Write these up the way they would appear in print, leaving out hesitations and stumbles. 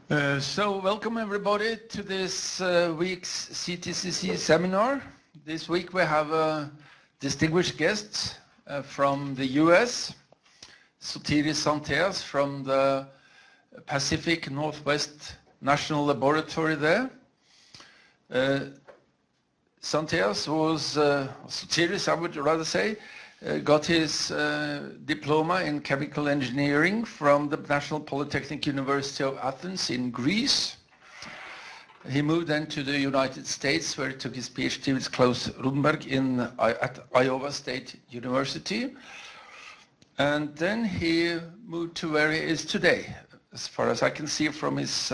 So welcome everybody to this week's CTCC seminar. This week we have distinguished guests from the US, Sotiris Xantheas from the Pacific Northwest National Laboratory there. Xantheas was, Sotiris I would rather say, got his diploma in chemical engineering from the National Polytechnic University of Athens in Greece. He moved then to the United States where he took his PhD with Klaus Rudenberg at Iowa State University. And then he moved to where he is today, as far as I can see from his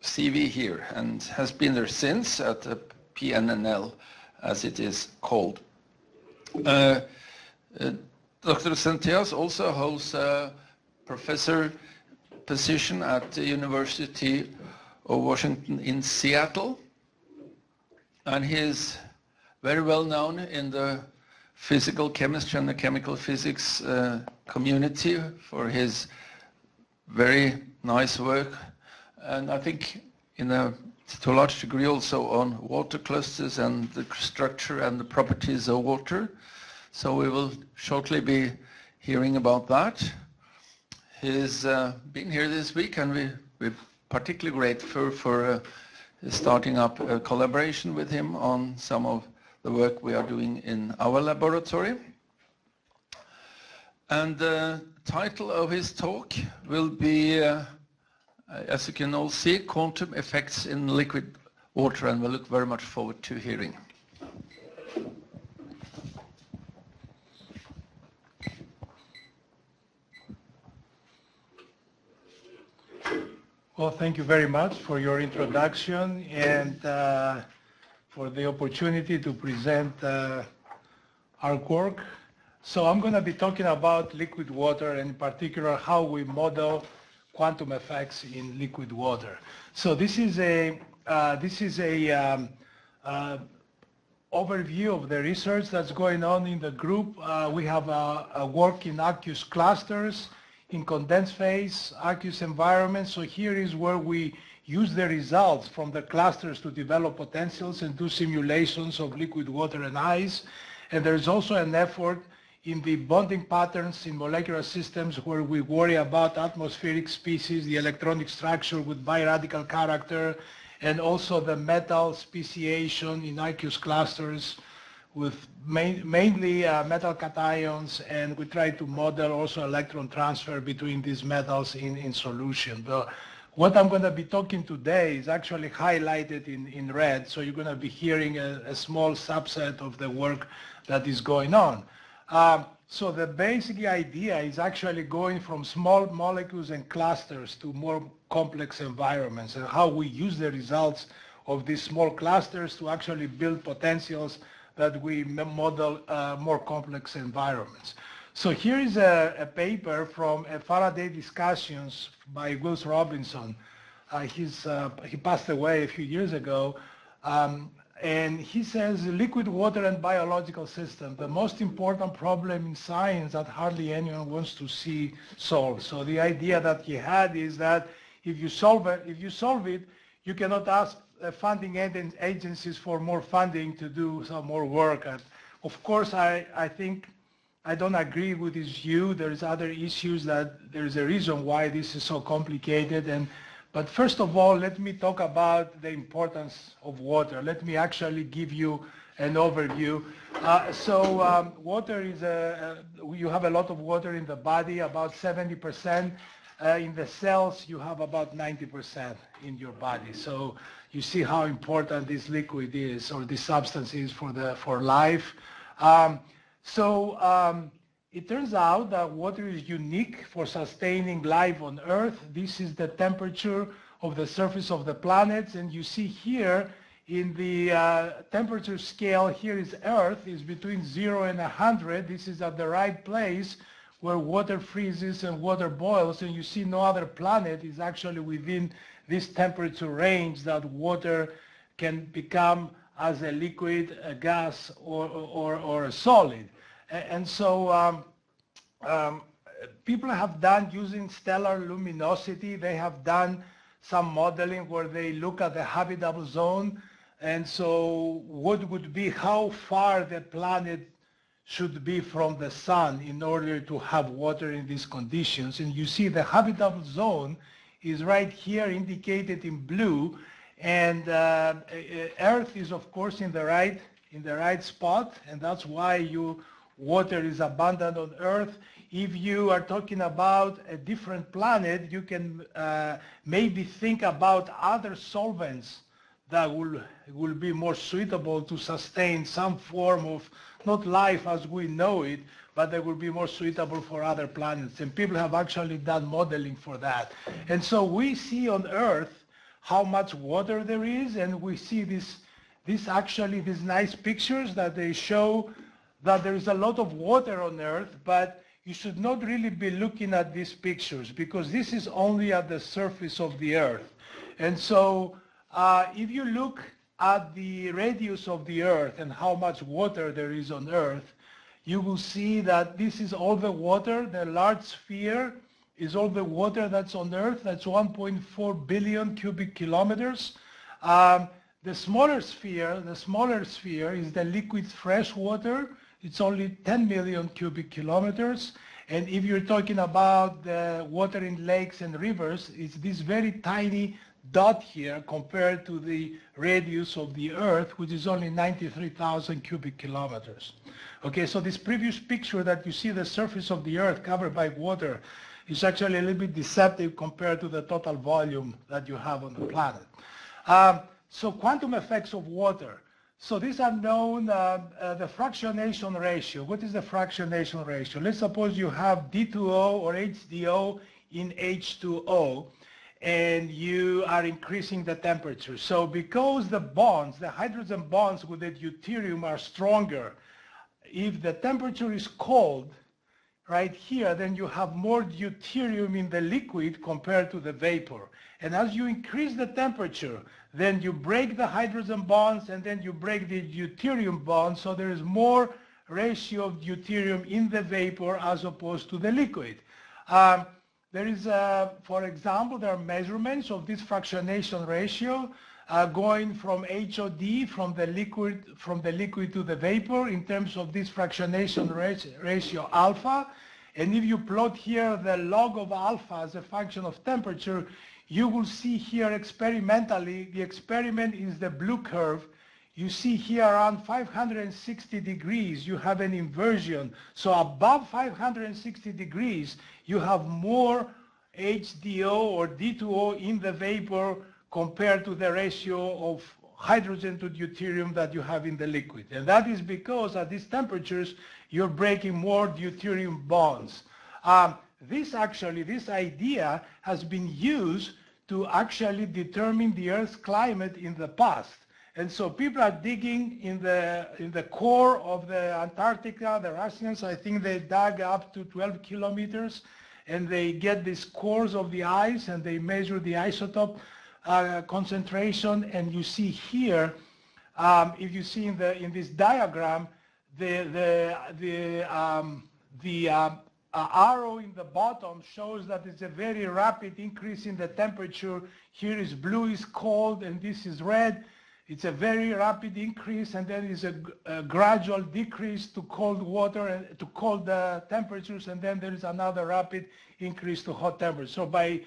CV here, and has been there since at the PNNL, as it is called. Dr. Xantheas also holds a professor position at the University of Washington in Seattle, and he is very well known in the physical chemistry and the chemical physics community for his very nice work, and I think to a large degree also on water clusters and the structure and the properties of water. So we will shortly be hearing about that. He's been here this week, and we're particularly grateful for starting up a collaboration with him on some of the work we are doing in our laboratory. And the title of his talk will be, as you can all see, Quantum Effects in Liquid Water, and we look very much forward to hearing. Well, thank you very much for your introduction and for the opportunity to present our work. So I'm going to be talking about liquid water, and in particular how we model quantum effects in liquid water. So this is a overview of the research that's going on in the group. We have a work in aqueous clusters, in condensed phase, aqueous environments. So here is where we use the results from the clusters to develop potentials and do simulations of liquid water and ice. And there's also an effort in the bonding patterns in molecular systems where we worry about atmospheric species, the electronic structure with biradical character, and also the metal speciation in aqueous clusters with mainly metal cations, and we try to model also electron transfer between these metals in solution. But what I'm going to be talking today is actually highlighted in red, so you're going to be hearing a small subset of the work that is going on. So the basic idea is actually going from small molecules and clusters to more complex environments, and how we use the results of these small clusters to actually build potentials that we model more complex environments. So here is a paper from a Faraday discussions by Wills Robinson. He passed away a few years ago, and he says liquid water and biological system, the most important problem in science that hardly anyone wants to see solved. So the idea that he had is that if you solve it, you cannot ask funding agencies for more funding to do some more work. And of course, I think I don't agree with his view. There's other issues that there's a reason why this is so complicated. But first of all, let me talk about the importance of water. Let me actually give you an overview. Water is you have a lot of water in the body, about 70%. In the cells, you have about 90% in your body. So you see how important this liquid is, or this substance is for life. It turns out that water is unique for sustaining life on Earth. This is the temperature of the surface of the planets, and you see here in the temperature scale, here is Earth, is between 0 and 100. This is at the right place where water freezes and water boils, and you see no other planet is actually within this temperature range that water can become as a liquid, a gas, or a solid. And so people have done, using stellar luminosity, they have done some modeling where they look at the habitable zone. And so what would be how far the planet should be from the sun in order to have water in these conditions. And you see the habitable zone is right here indicated in blue, and Earth is of course in the right spot, and that's why water is abundant on Earth. If you are talking about a different planet, you can maybe think about other solvents that will be more suitable to sustain some form of, not life as we know it, but they will be more suitable for other planets. And people have actually done modeling for that. And so we see on Earth how much water there is, and we see these nice pictures that they show that there is a lot of water on Earth, but you should not really be looking at these pictures because this is only at the surface of the Earth. And so if you look at the radius of the Earth and how much water there is on Earth, you will see that this is all the water. The large sphere is all the water that's on Earth. That's 1.4 billion cubic kilometers. The smaller sphere is the liquid fresh water. It's only 10 million cubic kilometers. And if you're talking about the water in lakes and rivers, it's this very tiny dot here compared to the radius of the Earth, which is only 93,000 cubic kilometers. Okay, so this previous picture that you see the surface of the Earth covered by water is actually a little bit deceptive compared to the total volume that you have on the planet. So quantum effects of water. So these are known, the fractionation ratio. What is the fractionation ratio? Let's suppose you have D2O or H2O in H2O, and you are increasing the temperature. So because the bonds, the hydrogen bonds with the deuterium are stronger, if the temperature is cold, right here, then you have more deuterium in the liquid compared to the vapor. And as you increase the temperature, then you break the hydrogen bonds and then you break the deuterium bonds, so there is more ratio of deuterium in the vapor as opposed to the liquid. There is, for example, there are measurements of this fractionation ratio going from HOD, from the liquid to the vapor, in terms of this fractionation ratio alpha. And if you plot here the log of alpha as a function of temperature, you will see here experimentally, the experiment is the blue curve. You see here around 560 degrees, you have an inversion. So above 560 degrees, you have more H2O or D2O in the vapor compared to the ratio of hydrogen to deuterium that you have in the liquid. And that is because at these temperatures, you're breaking more deuterium bonds. This idea has been used to actually determine the Earth's climate in the past. And so people are digging in the core of the Antarctica, the Russians, I think they dug up to 12 kilometers, and they get these cores of the ice and they measure the isotope concentration. And you see here, if you see in this diagram, the arrow in the bottom shows that it's a very rapid increase in the temperature. Here is blue is cold and this is red. It's a very rapid increase, and then is a gradual decrease to cold water and to cold temperatures, and then there is another rapid increase to hot temperatures. So by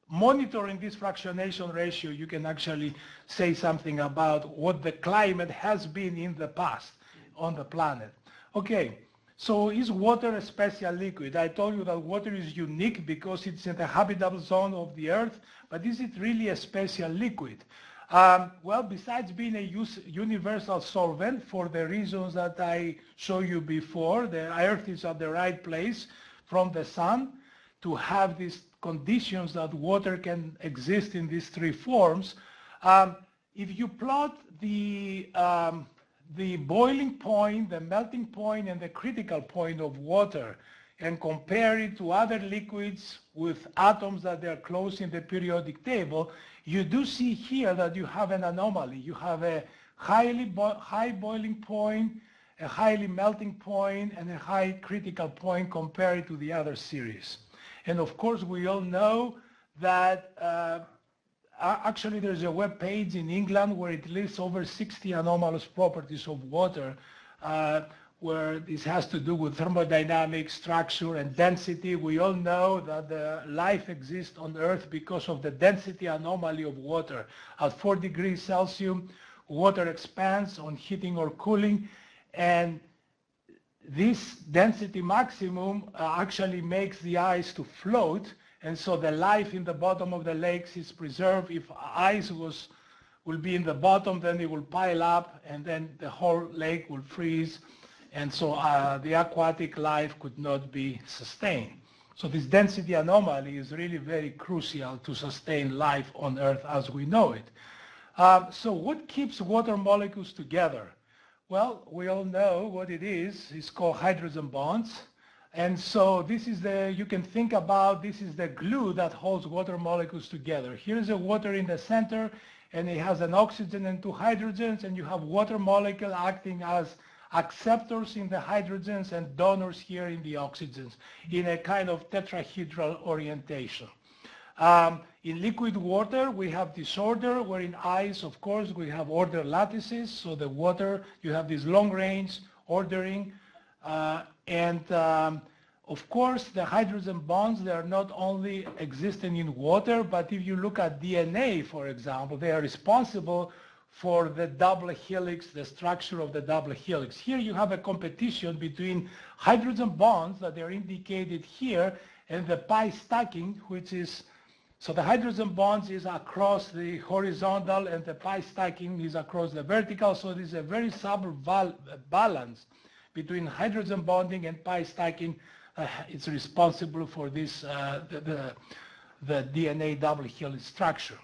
monitoring this fractionation ratio, you can actually say something about what the climate has been in the past on the planet. Okay, so is water a special liquid? I told you that water is unique because it's in the habitable zone of the Earth, but is it really a special liquid? Well, besides being a universal solvent for the reasons that I showed you before, the Earth is at the right place from the sun to have these conditions that water can exist in these three forms. If you plot the boiling point, the melting point, and the critical point of water and compare it to other liquids with atoms that they are close in the periodic table, you do see here that you have an anomaly. You have a high boiling point, a highly melting point, and a high critical point compared to the other series. And of course, we all know that actually there's a web page in England where it lists over 60 anomalous properties of water, where this has to do with thermodynamics, structure, and density. We all know that the life exists on Earth because of the density anomaly of water. At 4 degrees Celsius, water expands on heating or cooling, and this density maximum actually makes the ice to float, and so the life in the bottom of the lakes is preserved. If ice will be in the bottom, then it will pile up, and then the whole lake will freeze, and so the aquatic life could not be sustained. So this density anomaly is really very crucial to sustain life on Earth as we know it. So what keeps water molecules together? Well, we all know what it is. It's called hydrogen bonds. And so this is you can think about, this is the glue that holds water molecules together. Here's the water in the center, and it has an oxygen and 2 hydrogens, and you have water molecule acting as acceptors in the hydrogens and donors here in the oxygens in a kind of tetrahedral orientation. In liquid water, we have disorder, where in ice, of course, we have order lattices. So the water, you have this long range ordering. Of course, the hydrogen bonds, they are not only existing in water, but if you look at DNA, for example, they are responsible for the double helix, the structure of the double helix. Here you have a competition between hydrogen bonds that are indicated here and the pi stacking, which is, so the hydrogen bonds is across the horizontal and the pi stacking is across the vertical. So there's a very subtle balance between hydrogen bonding and pi stacking. It's responsible for this, the DNA double helix structure.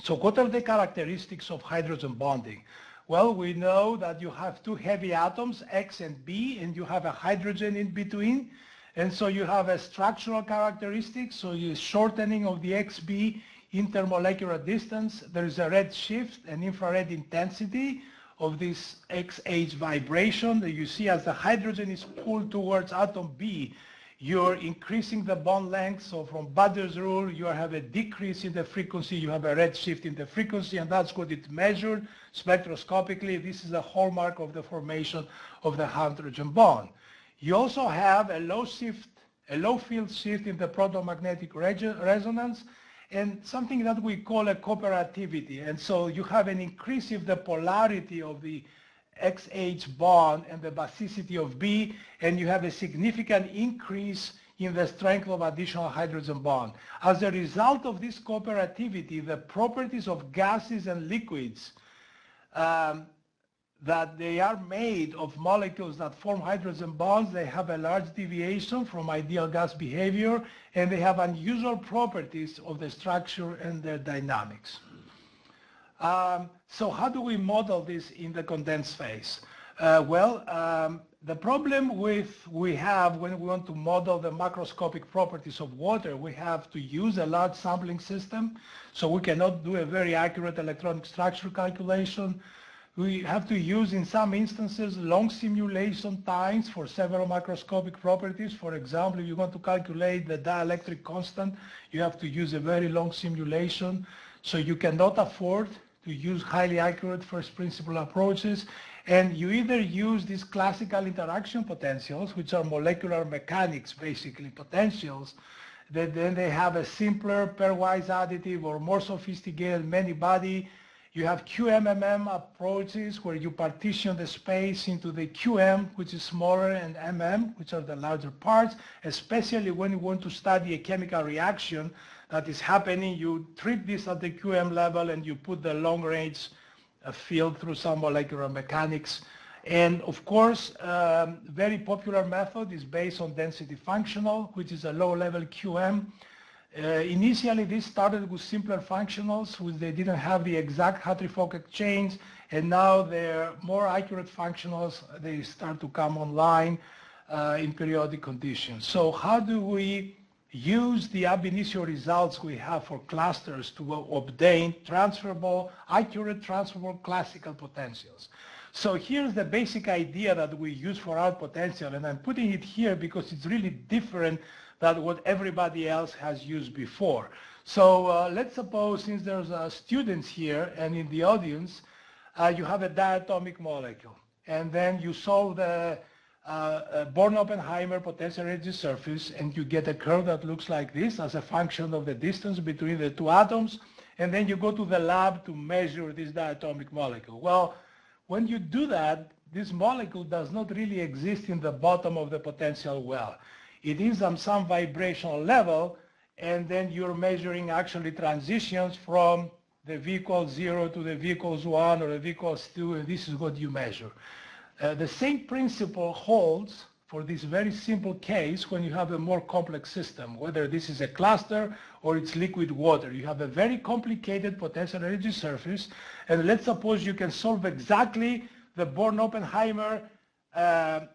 So what are the characteristics of hydrogen bonding? Well, we know that you have 2 heavy atoms, X and B, and you have a hydrogen in between. And so you have a structural characteristic, so you shortening of the XB intermolecular distance. There is a red shift and infrared intensity of this XH vibration that you see as the hydrogen is pulled towards atom B. You're increasing the bond length, so from Budder's rule, you have a decrease in the frequency, you have a red shift in the frequency, and that's what it measured spectroscopically. This is a hallmark of the formation of the hydrogen bond. You also have a low field shift in the protomagnetic resonance, and something that we call a cooperativity. And so you have an increase of the polarity of the XH bond and the basicity of B, and you have a significant increase in the strength of additional hydrogen bond. As a result of this cooperativity, the properties of gases and liquids that they are made of molecules that form hydrogen bonds, they have a large deviation from ideal gas behavior, and they have unusual properties of the structure and their dynamics. So how do we model this in the condensed phase? The problem we have when we want to model the macroscopic properties of water, we have to use a large sampling system, so we cannot do a very accurate electronic structure calculation. We have to use, in some instances, long simulation times for several macroscopic properties. For example, if you want to calculate the dielectric constant, you have to use a very long simulation. So you cannot afford to use highly accurate first principle approaches. And you either use these classical interaction potentials, which are molecular mechanics, basically potentials, that then they have a simpler pairwise additive or more sophisticated many-body. You have QMMM approaches where you partition the space into the QM, which is smaller, and MM, which are the larger parts, especially when you want to study a chemical reaction that is happening. You treat this at the QM level and you put the long-range field through some molecular mechanics. And of course, very popular method is based on density functional, which is a low-level QM. Initially, this started with simpler functionals, which they didn't have the exact Hartree-Fock exchange, and now they're more accurate functionals. They start to come online in periodic conditions. So how do we use the ab initio results we have for clusters to obtain transferable, accurate transferable classical potentials? So here's the basic idea that we use for our potential, and I'm putting it here because it's really different than what everybody else has used before. So let's suppose, since there's students here and in the audience, you have a diatomic molecule, and then you solve the Born-Oppenheimer potential energy surface, and you get a curve that looks like this as a function of the distance between the two atoms, and then you go to the lab to measure this diatomic molecule. Well, when you do that, this molecule does not really exist in the bottom of the potential well. It is on some vibrational level, and then you're measuring actually transitions from the V equals 0 to the V equals 1 or the V equals 2, and this is what you measure. The same principle holds for this very simple case when you have a more complex system, whether this is a cluster or it's liquid water. You have a very complicated potential energy surface, and let's suppose you can solve exactly the Born-Oppenheimer, the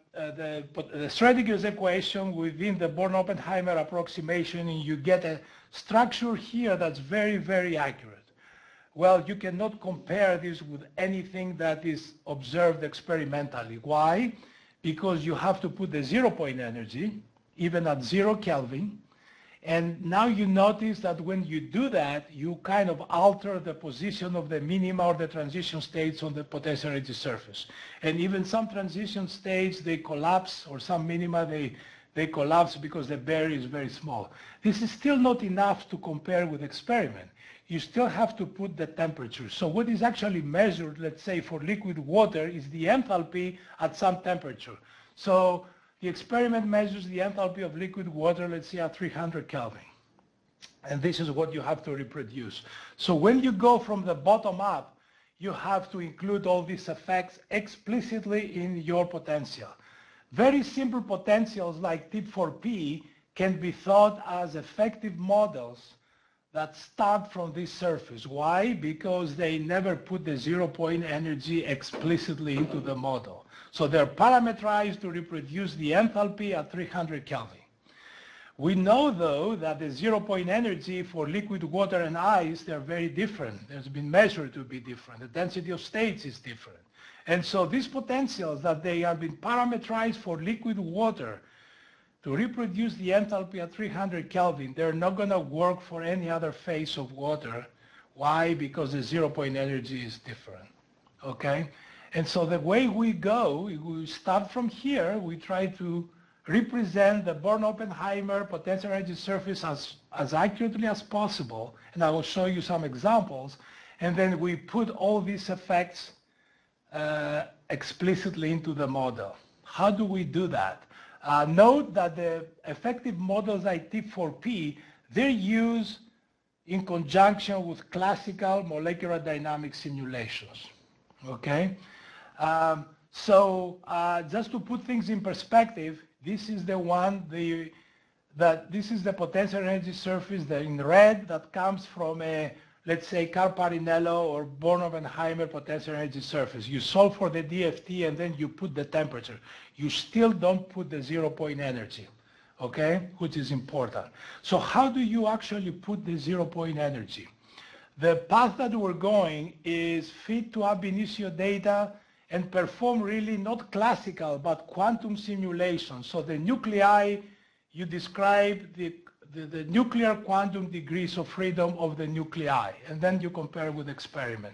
Schrödinger's equation within the Born-Oppenheimer approximation, and you get a structure here that's very, very accurate. Well, you cannot compare this with anything that is observed experimentally. Why? Because you have to put the 0-point energy, even at 0 Kelvin. And now you notice that when you do that, you kind of alter the position of the minima or the transition states on the potential energy surface. And even some transition states, they collapse, or some minima, they collapse because the barrier is very small. This is still not enough to compare with experiment. You still have to put the temperature. So what is actually measured, let's say, for liquid water is the enthalpy at some temperature. So the experiment measures the enthalpy of liquid water, let's say, at 300 Kelvin. And this is what you have to reproduce. So when you go from the bottom up, you have to include all these effects explicitly in your potential. Very simple potentials like tip 4P can be thought as effective models that start from this surface. Why? Because they never put the 0-point energy explicitly into the model. So they're parameterized to reproduce the enthalpy at 300 Kelvin. We know, though, that the 0-point energy for liquid water and ice, they're very different. It's been measured to be different. The density of states is different. And so these potentials that they have been parameterized for liquid water to reproduce the enthalpy at 300 Kelvin, they're not going to work for any other phase of water. Why? Because the 0-point energy is different, okay? And so the way we go, we start from here, we try to represent the Born-Oppenheimer potential energy surface as accurately as possible, and I will show you some examples, and then we put all these effects explicitly into the model. How do we do that? Note that the effective models like Tip4P, they're used in conjunction with classical molecular dynamics simulations, okay? Just to put things in perspective, this is the one, this is the potential energy surface in red that comes from a, let's say, Carr-Parinello or Born-Oppenheimer potential energy surface. You solve for the DFT and then you put the temperature. You still don't put the 0-point energy, okay, which is important. So how do you actually put the 0-point energy? The path that we're going is fit to ab initio data and perform really not classical but quantum simulations. So the nuclei, you describe the nuclear quantum degrees of freedom of the nuclei, and then you compare with experiment.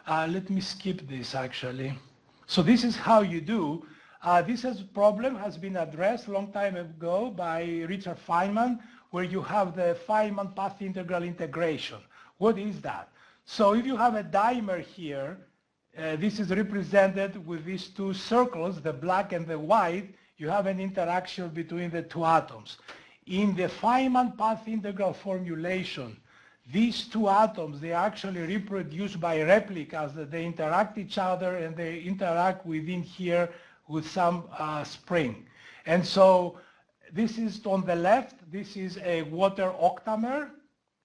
Let me skip this actually. So this is how you do. This problem has been addressed a long time ago by Richard Feynman, where you have the Feynman path integral integration. What is that? So if you have a dimer here, this is represented with these two circles, the black and the white. You have an interaction between the two atoms. In the Feynman path integral formulation, these two atoms, they actually reproduce by replicas, that they interact each other and they interact within here with some spring. And so this is on the left, this is a water octamer,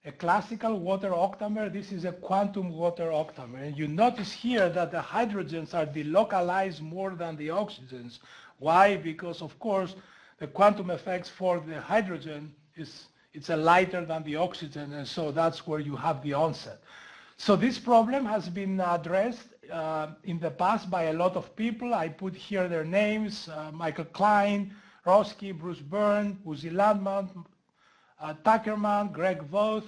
a classical water octamer. This is a quantum water octamer. And you notice here that the hydrogens are delocalized more than the oxygens. Why? Because, of course, the quantum effects for the hydrogen it's lighter than the oxygen, and so that's where you have the onset. So this problem has been addressed in the past by a lot of people. I put here their names: Michael Klein, Roski, Bruce Byrne, Uzi Landman, Tuckerman, Greg Voth,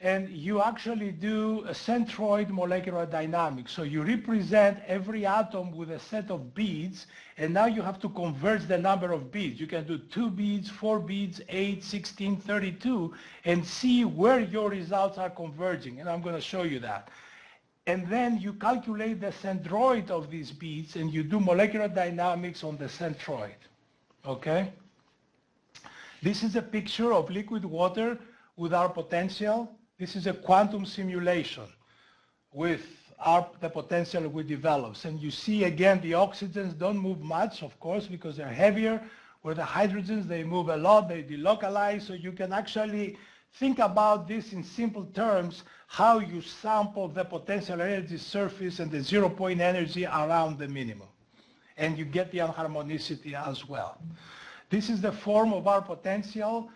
and you actually do a centroid molecular dynamics. So you represent every atom with a set of beads, and now you have to converge the number of beads. You can do 2 beads, 4 beads, 8, 16, 32, and see where your results are converging, and I'm going to show you that. And then you calculate the centroid of these beads, and you do molecular dynamics on the centroid, okay? This is a picture of liquid water with our potential. This is a quantum simulation with the potential we develop. And you see again the oxygens don't move much, of course, because they're heavier, where the hydrogens, they move a lot, they delocalize. So you can actually think about this in simple terms, how you sample the potential energy surface and the 0-point energy around the minimum. And you get the anharmonicity as well. This is the form of our potential.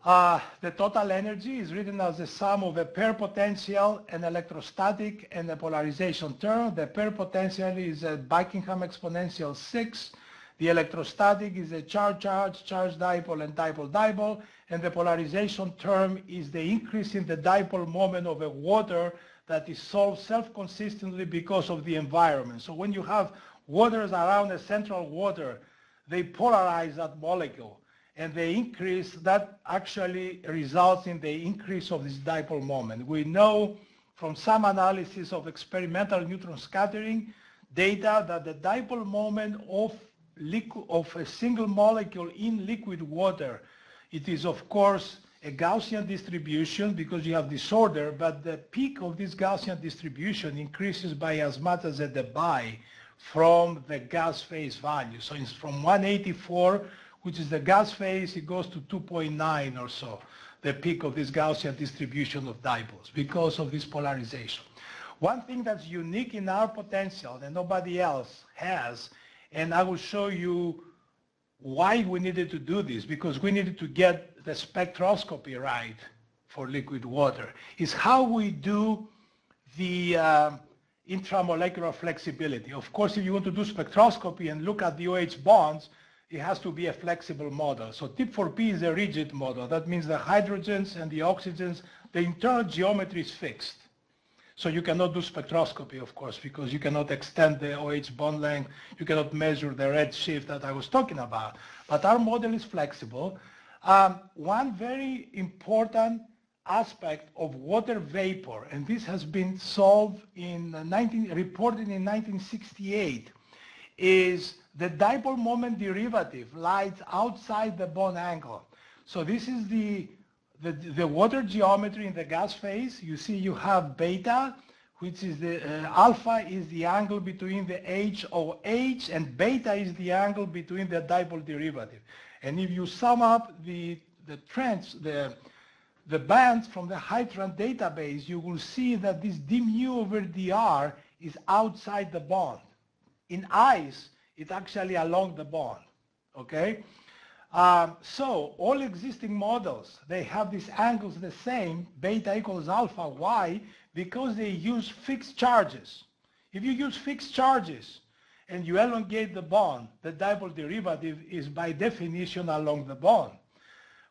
The total energy is written as the sum of a pair potential, an electrostatic, and a polarization term. The pair potential is a Buckingham exponential 6. The electrostatic is a charge-charge, charge-dipole, and dipole-dipole. And the polarization term is the increase in the dipole moment of a water that is solved self-consistently because of the environment. So when you have waters around a central water, they polarize that molecule. And the increase, that actually results in the increase of this dipole moment. We know from some analysis of experimental neutron scattering data that the dipole moment of a single molecule in liquid water, it is of course a Gaussian distribution because you have disorder, but the peak of this Gaussian distribution increases by as much as a dBi from the gas phase value. So it's from 184, which is the gas phase, it goes to 2.9 or so, the peak of this Gaussian distribution of dipoles because of this polarization. One thing that's unique in our potential that nobody else has, and I will show you why we needed to do this, because we needed to get the spectroscopy right for liquid water, is how we do the intramolecular flexibility. Of course, if you want to do spectroscopy and look at the OH bonds, it has to be a flexible model. So TIP4P is a rigid model. That means the hydrogens and the oxygens, the internal geometry is fixed. So you cannot do spectroscopy, of course, because you cannot extend the OH bond length. You cannot measure the red shift that I was talking about. But our model is flexible. One very important aspect of water vapor, and this has been solved reported in 1968, is the dipole moment derivative lies outside the bond angle. So this is the water geometry in the gas phase. You see you have beta, which is the alpha is the angle between the HOH, and beta is the angle between the dipole derivative. And if you sum up the bands from the Hytran database, you will see that this d mu over dr is outside the bond. In ice, it's actually along the bond, okay? So all existing models, they have these angles the same, beta equals alpha. Why? Because they use fixed charges. If you use fixed charges and you elongate the bond, the dipole derivative is by definition along the bond.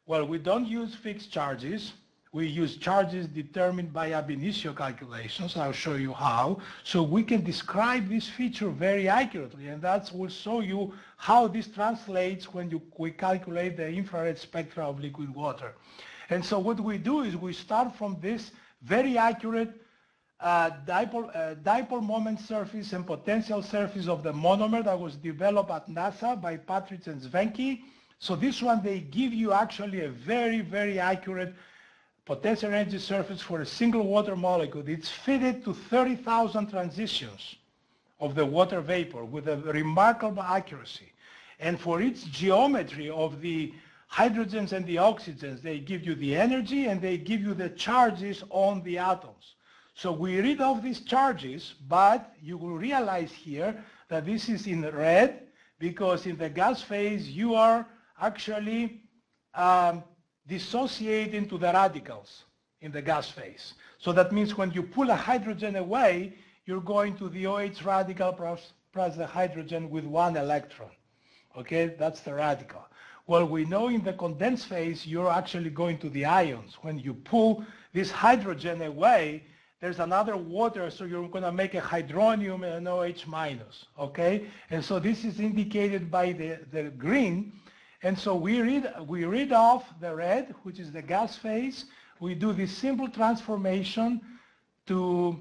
Well, we don't use fixed charges. We use charges determined by ab initio calculations. I'll show you how. So we can describe this feature very accurately, and that will show you how this translates when we calculate the infrared spectra of liquid water. And so what we do is we start from this very accurate dipole moment surface and potential surface of the monomer that was developed at NASA by Partridge and Svenke. So this one, they give you actually a very, very accurate potential energy surface for a single water molecule. It's fitted to 30,000 transitions of the water vapor with a remarkable accuracy. And for its geometry of the hydrogens and the oxygens, they give you the energy and they give you the charges on the atoms. So we read off these charges, but you will realize here that this is in red because in the gas phase you are actually dissociating to the radicals in the gas phase. So that means when you pull a hydrogen away, you're going to the OH radical plus the hydrogen with one electron. Okay, that's the radical. Well, we know in the condensed phase, you're actually going to the ions. When you pull this hydrogen away, there's another water, so you're going to make a hydronium and an OH minus, okay? And so this is indicated by the green. And so we read off the red, which is the gas phase. We do this simple transformation to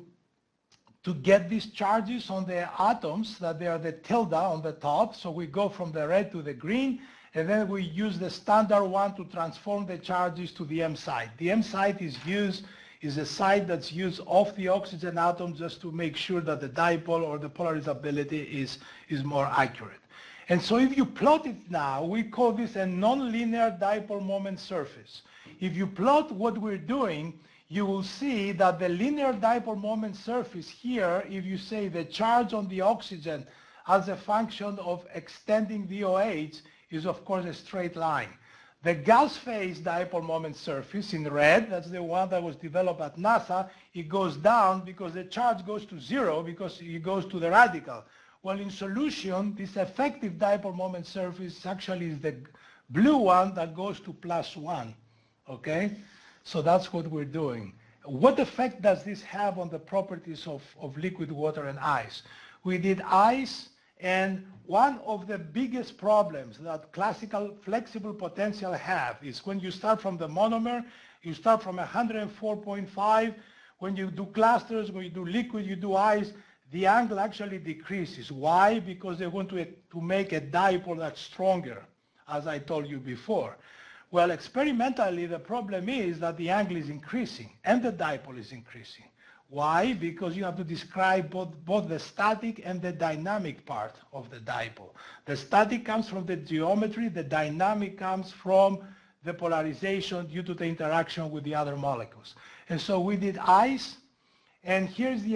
get these charges on the atoms, that they are the tilde on the top. So we go from the red to the green, and then we use the standard one to transform the charges to the M side. The M side is a side that's used off the oxygen atom just to make sure that the dipole or the polarizability is more accurate. And so if you plot it now, we call this a nonlinear dipole moment surface. If you plot what we're doing, you will see that the linear dipole moment surface here, if you say the charge on the oxygen as a function of extending the OH, is of course a straight line. The gas phase dipole moment surface in red, that's the one that was developed at NASA, it goes down because the charge goes to zero because it goes to the radical. Well, in solution, this effective dipole moment surface actually is the blue one that goes to +1, okay? So that's what we're doing. What effect does this have on the properties of liquid water and ice? We did ice, and one of the biggest problems that classical flexible potential have is when you start from the monomer, you start from 104.5. When you do clusters, when you do liquid, you do ice, the angle actually decreases. Why? Because they want to make a dipole that's stronger, as I told you before. Well, experimentally, the problem is that the angle is increasing and the dipole is increasing. Why? Because you have to describe both the static and the dynamic part of the dipole. The static comes from the geometry, the dynamic comes from the polarization due to the interaction with the other molecules. And so we did ice, and here's the,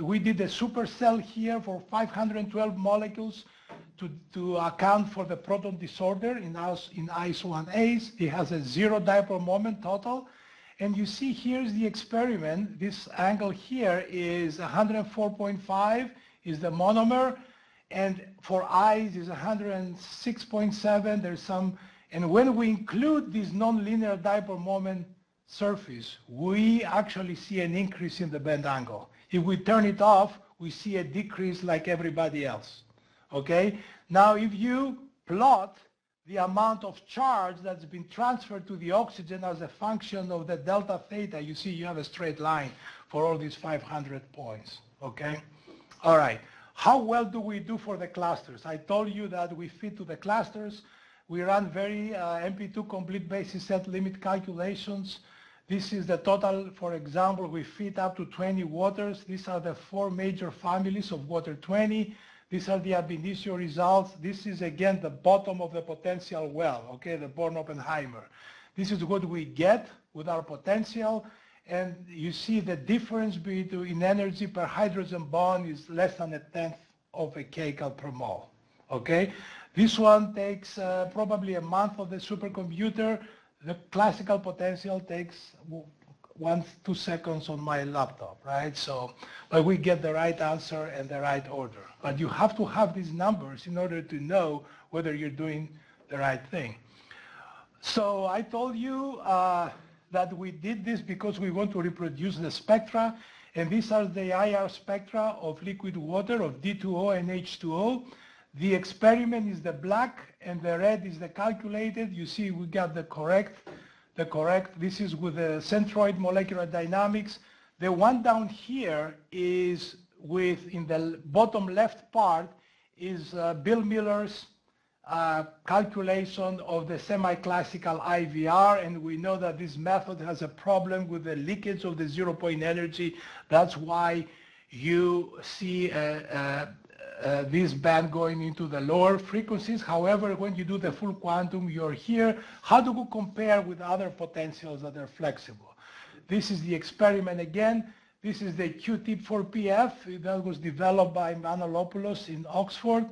we did a supercell here for 512 molecules to account for the proton disorder in ice 1As. It has a 0 dipole moment total. And you see here's the experiment. This angle here is 104.5 is the monomer, and for ice is 106.7. There's some, and when we include this nonlinear dipole moment surface, we actually see an increase in the bend angle. If we turn it off, we see a decrease like everybody else. Okay? Now if you plot the amount of charge that's been transferred to the oxygen as a function of the delta theta, you see you have a straight line for all these 500 points, okay? All right, how well do we do for the clusters? I told you that we fit to the clusters. We run very MP2 complete basis set limit calculations. This is the total, for example, we fit up to 20 waters. These are the 4 major families of water 20. These are the ab initio results. This is, again, the bottom of the potential well, okay, the Born-Oppenheimer. This is what we get with our potential, and you see the difference between energy per hydrogen bond is less than 1/10 of a kcal per mole, okay? This one takes probably a month of the supercomputer. The classical potential takes 1-2 seconds on my laptop, right? So, but we get the right answer and the right order. But you have to have these numbers in order to know whether you're doing the right thing. So I told you that we did this because we want to reproduce the spectra, and these are the IR spectra of liquid water, of D2O and H2O. The experiment is the black, and the red is the calculated. You see we got the correct, this is with the centroid molecular dynamics. The one down here is with, in the bottom left part, is Bill Miller's calculation of the semi-classical IVR, and we know that this method has a problem with the leakage of the 0-point energy. That's why you see this band going into the lower frequencies. However, when you do the full quantum, you're here. How do we compare with other potentials that are flexible? This is the experiment again. This is the Q-tip for PF that was developed by Manolopoulos in Oxford.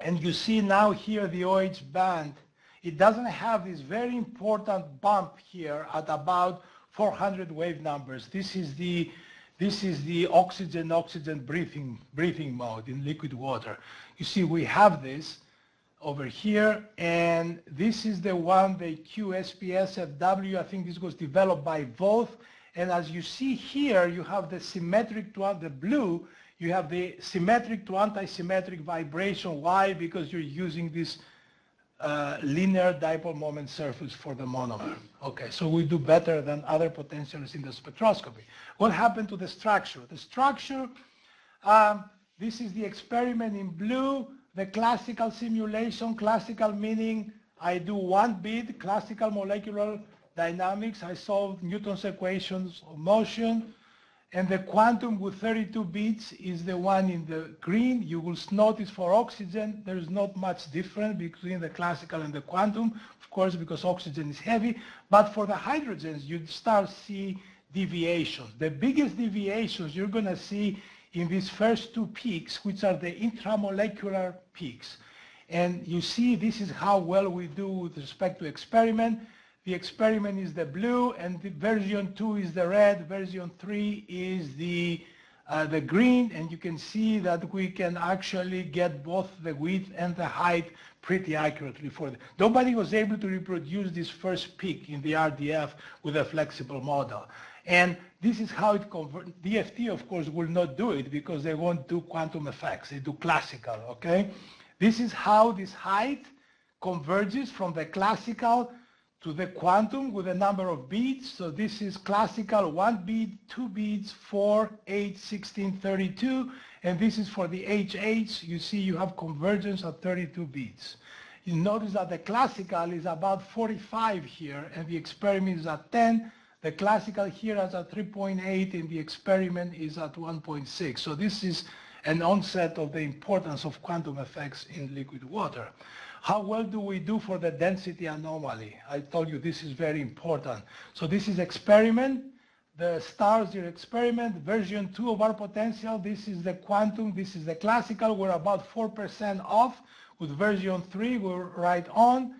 And you see now here the OH band. It doesn't have this very important bump here at about 400 wave numbers. This is the oxygen breathing mode in liquid water. You see we have this, over here, and this is the one, the QSPSFW. I think this was developed by Voth. And as you see here, you have the symmetric to the blue, you have the symmetric to anti-symmetric vibration. Why? Because you're using this linear dipole moment surface for the monomer. Okay, so we do better than other potentials in the spectroscopy. What happened to the structure? The structure, this is the experiment in blue, the classical simulation, classical meaning I do one bit, classical molecular dynamics, I solve Newton's equations of motion, and the quantum with 32 bits is the one in the green. You will notice for oxygen, there's not much difference between the classical and the quantum, of course, because oxygen is heavy, but for the hydrogens, you start see deviations. The biggest deviations you're going to see in these first two peaks, which are the intramolecular peaks. And you see this is how well we do with respect to experiment. The experiment is the blue, and the version 2 is the red, version 3 is the green, and you can see that we can actually get both the width and the height pretty accurately for it. Nobody was able to reproduce this first peak in the RDF with a flexible model. And this is how it converts. DFT, of course, will not do it because they won't do quantum effects. They do classical, okay? This is how this height converges from the classical to the quantum with a number of beats. So this is classical 1 beat, 2 beats, 4, 8, 16, 32. And this is for the HH. You see you have convergence at 32 beats. You notice that the classical is about 45 here, and the experiment is at 10. The classical here is at 3.8, and the experiment is at 1.6. So this is an onset of the importance of quantum effects in liquid water. How well do we do for the density anomaly? I told you this is very important. So this is experiment. The stars are experiment. Version 2 of our potential. This is the quantum. This is the classical. We're about 4% off. With version 3, we're right on.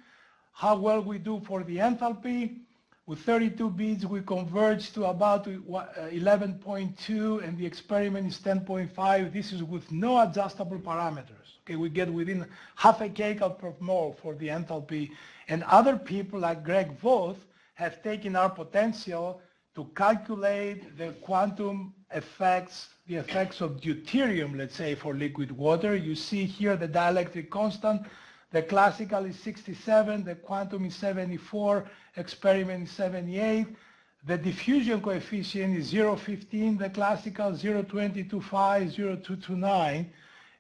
How well we do for the enthalpy. With 32 beats, we converge to about 11.2, and the experiment is 10.5. This is with no adjustable parameters. Okay, we get within half a kcal per mole for the enthalpy. And other people like Greg Voth have taken our potential to calculate the quantum effects, the effects of deuterium, let's say, for liquid water. You see here the dielectric constant. The classical is 67, the quantum is 74, experiment is 78. The diffusion coefficient is 0.15, the classical 0.225, 0.229.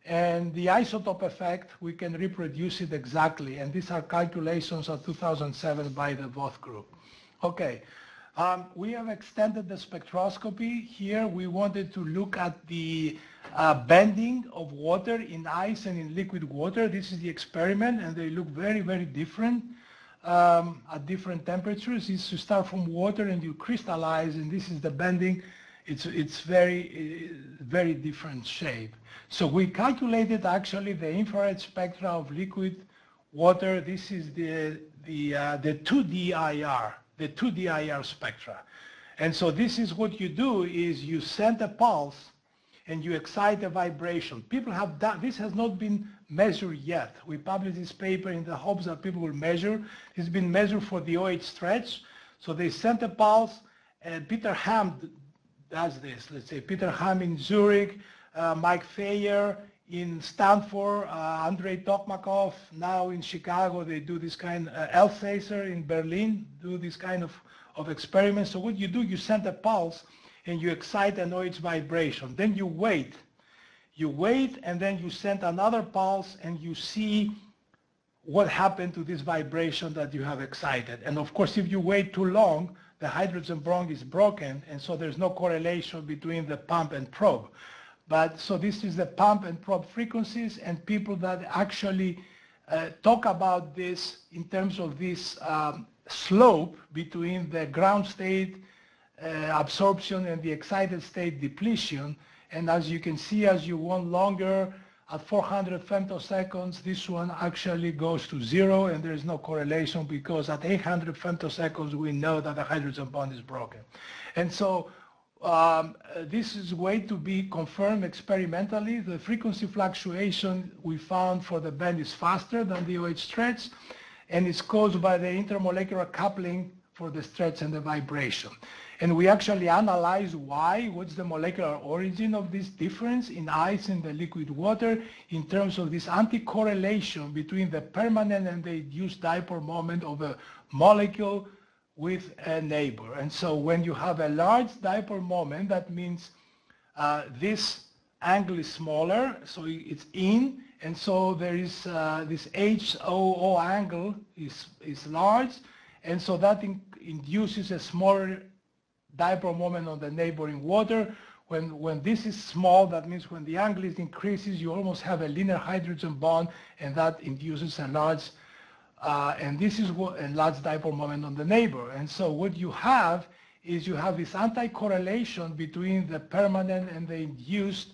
And the isotope effect, we can reproduce it exactly. And these are calculations of 2007 by the Voth group. Okay, we have extended the spectroscopy. Here we wanted to look at the bending of water in ice and in liquid water. This is the experiment, and they look very, very different at different temperatures. Is to start from water and you crystallize, and this is the bending. It's very, very different shape. So we calculated actually the infrared spectra of liquid water. This is the 2D IR, the 2D IR spectra. And so this is what you do is you send a pulse and you excite a vibration. People have done, this has not been measured yet. We published this paper in the hopes that people will measure. It's been measured for the OH stretch. So they sent a pulse, and Peter Ham does this. Let's say Peter Ham in Zurich, Mike Fayer in Stanford, Andrei Tokmakov, now in Chicago, they do this kind, Elsässer in Berlin do this kind of experiments. So what you do, you send a pulse and you excite an OH vibration. Then you wait. You wait, and then you send another pulse and you see what happened to this vibration that you have excited. And of course, if you wait too long, the hydrogen bond is broken, and so there's no correlation between the pump and probe. But so this is the pump and probe frequencies, and people that actually talk about this in terms of this slope between the ground state absorption and the excited state depletion. And as you can see, as you want longer, at 400 femtoseconds, this one actually goes to 0, and there is no correlation because at 800 femtoseconds, we know that the hydrogen bond is broken. And so this is way to be confirmed experimentally. The frequency fluctuation we found for the band is faster than the OH stretch, and it's caused by the intermolecular coupling for the stretch and the vibration. And we actually analyze why, what's the molecular origin of this difference in ice and the liquid water in terms of this anti-correlation between the permanent and the induced dipole moment of a molecule with a neighbor. And so when you have a large dipole moment, that means this angle is smaller, so it's in, and so there is this H2O angle is large, and so that induces a smaller dipole moment on the neighboring water. When this is small, that means when the angle increases, you almost have a linear hydrogen bond, and that induces a large, and this is what a large dipole moment on the neighbor. And so what you have is you have this anti-correlation between the permanent and the induced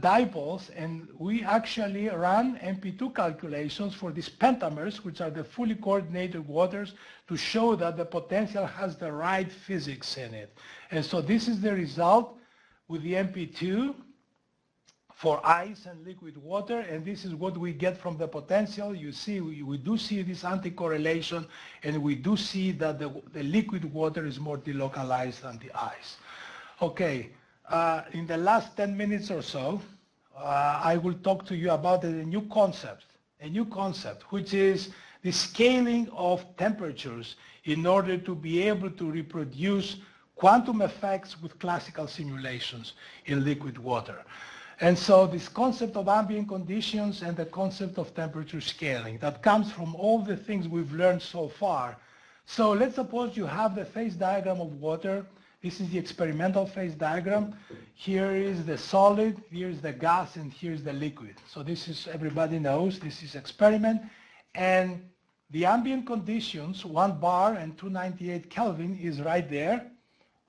dipoles, and we actually ran MP2 calculations for these pentamers, which are the fully coordinated waters, to show that the potential has the right physics in it. And so this is the result with the MP2 for ice and liquid water, and this is what we get from the potential. You see, we do see this anti-correlation, and we do see that the liquid water is more delocalized than the ice. Okay. In the last 10 minutes or so, I will talk to you about a new concept, which is the scaling of temperatures in order to be able to reproduce quantum effects with classical simulations in liquid water. And so this concept of ambient conditions and the concept of temperature scaling, that comes from all the things we've learned so far. So let's suppose you have the phase diagram of water. This is the experimental phase diagram. Here is the solid, here is the gas, and here is the liquid. So this is, everybody knows, this is experiment. And the ambient conditions, 1 bar and 298 Kelvin, is right there